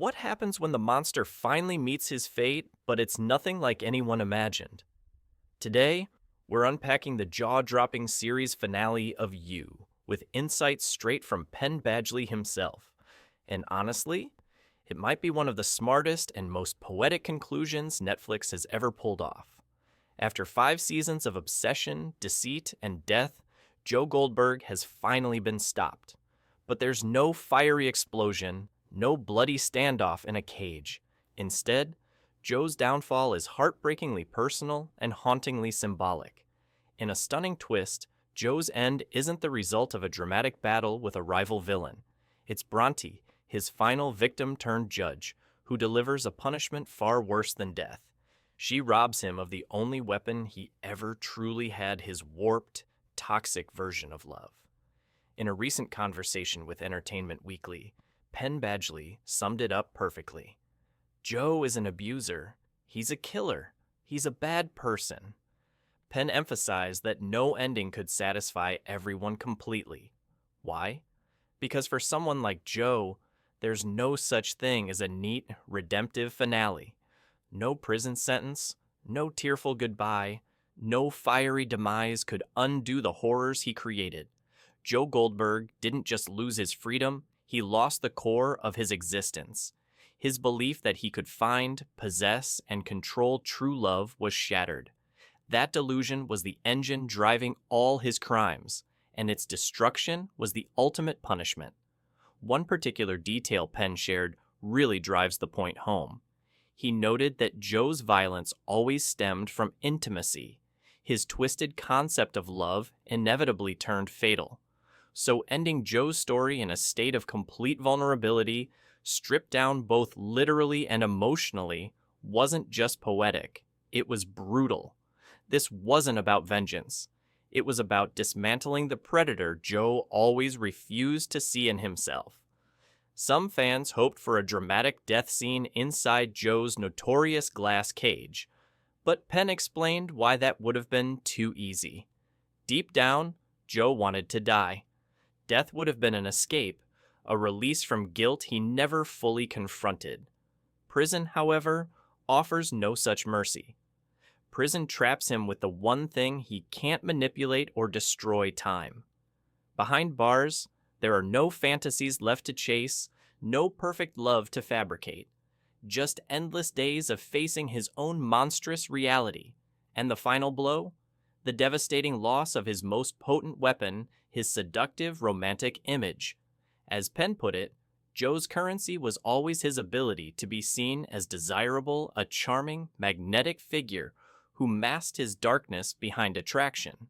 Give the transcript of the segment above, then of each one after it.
What happens when the monster finally meets his fate, but it's nothing like anyone imagined? Today, we're unpacking the jaw-dropping series finale of You, with insights straight from Penn Badgley himself. And honestly, it might be one of the smartest and most poetic conclusions Netflix has ever pulled off. After 5 seasons of obsession, deceit, and death, Joe Goldberg has finally been stopped. But there's no fiery explosion, no bloody standoff in a cage. Instead, Joe's downfall is heartbreakingly personal and hauntingly symbolic. In a stunning twist, Joe's end isn't the result of a dramatic battle with a rival villain. It's Brontë, his final victim-turned-judge, who delivers a punishment far worse than death. She robs him of the only weapon he ever truly had, his warped, toxic version of love. In a recent conversation with Entertainment Weekly, Penn Badgley summed it up perfectly. Joe is an abuser. He's a killer. He's a bad person. Penn emphasized that no ending could satisfy everyone completely. Why? Because for someone like Joe, there's no such thing as a neat, redemptive finale. No prison sentence, no tearful goodbye, no fiery demise could undo the horrors he created. Joe Goldberg didn't just lose his freedom, he lost the core of his existence. His belief that he could find, possess, and control true love was shattered. That delusion was the engine driving all his crimes, and its destruction was the ultimate punishment. One particular detail Penn shared really drives the point home. He noted that Joe's violence always stemmed from intimacy. His twisted concept of love inevitably turned fatal. So ending Joe's story in a state of complete vulnerability, stripped down both literally and emotionally, wasn't just poetic. It was brutal. This wasn't about vengeance. It was about dismantling the predator Joe always refused to see in himself. Some fans hoped for a dramatic death scene inside Joe's notorious glass cage, but Penn explained why that would have been too easy. Deep down, Joe wanted to die. Death would have been an escape, a release from guilt he never fully confronted. Prison, however, offers no such mercy. Prison traps him with the one thing he can't manipulate or destroy: time. Behind bars, there are no fantasies left to chase, no perfect love to fabricate. Just endless days of facing his own monstrous reality. And the final blow? The devastating loss of his most potent weapon, his seductive romantic image. As Penn put it, Joe's currency was always his ability to be seen as desirable, a charming, magnetic figure who masked his darkness behind attraction.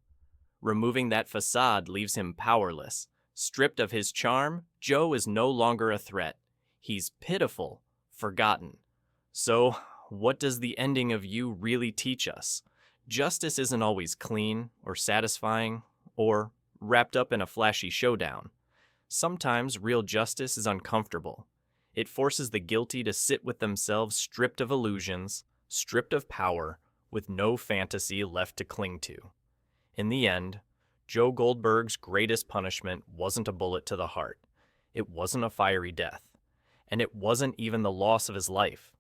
Removing that facade leaves him powerless. Stripped of his charm, Joe is no longer a threat. He's pitiful, forgotten. So, what does the ending of You really teach us? Justice isn't always clean, or satisfying, or wrapped up in a flashy showdown. Sometimes real justice is uncomfortable. It forces the guilty to sit with themselves stripped of illusions, stripped of power, with no fantasy left to cling to. In the end, Joe Goldberg's greatest punishment wasn't a bullet to the heart. It wasn't a fiery death. And it wasn't even the loss of his life.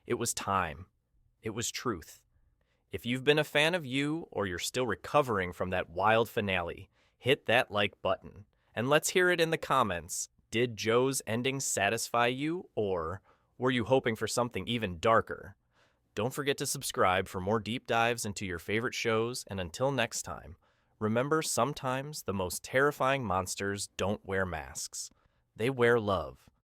It was time. It was truth. If you've been a fan of You, or you're still recovering from that wild finale, hit that like button. And let's hear it in the comments. Did Joe's ending satisfy you, or were you hoping for something even darker? Don't forget to subscribe for more deep dives into your favorite shows, and until next time, remember, sometimes the most terrifying monsters don't wear masks. They wear love.